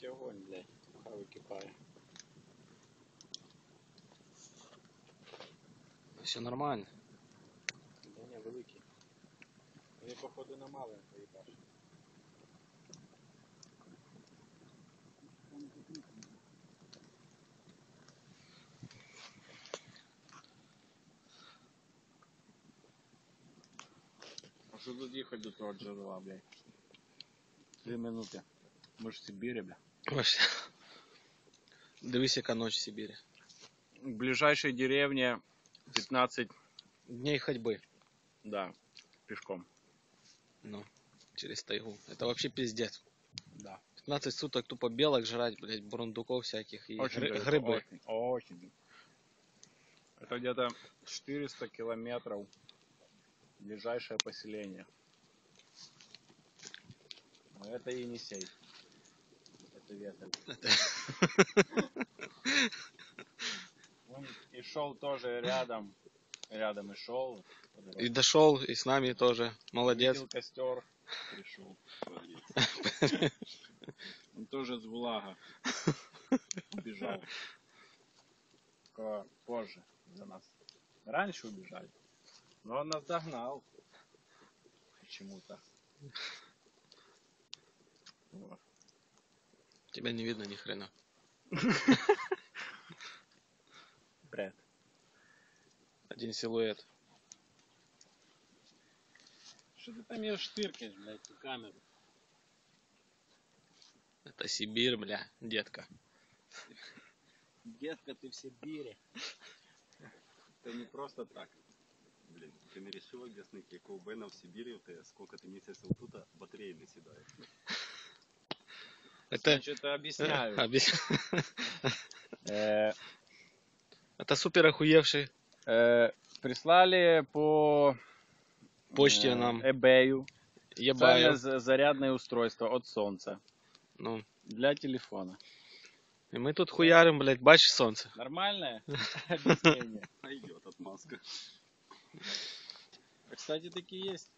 Великий огонь, блядь, пока выкипает. Все нормально. Да не, великий. Они походу на маленький їбаш. А що тут їхати до того джерела, блядь? 3 минути. Ми ж в Сибірі, бля. Вообще. Дивись, яка ночь в Сибири. В ближайшей деревне 15, Дней ходьбы. да, пешком. Ну, через тайгу. Это вообще пиздец. Да. 15 суток тупо белок жрать, блядь, бурундуков всяких и Очень далеко, грибы. Очень, очень. Это где-то 400 километров ближайшее поселение. Но это Енисей. Это ветер. Он и шел тоже рядом. Рядом и шел. И дошел, и с нами тоже. Молодец. Видел костер. Пришел. Он тоже с Булага. Убежал. Только позже за нас. Раньше убежали. Но он нас догнал. Почему-то. Вот. Тебя не видно ни хрена. Бред. Один силуэт. Что ты там ее штыркаешь, блядь, эту камеру? Это Сибирь, бля, детка. Детка, ты в Сибири. Это не просто так. Блін, ти не рішив об'яснити, як у Бена в Сибірі, ти скільки ти місяців тут, а батареї не сідають. Это... Значит, объясняю. Это супер охуевший. Прислали по Почте нам. eBay Ебаю. зарядное устройство от солнца Ну. для телефона. И мы тут хуярим, блядь, бачишь солнце. Нормальное объяснение. А йдет отмазка. Кстати, такие есть.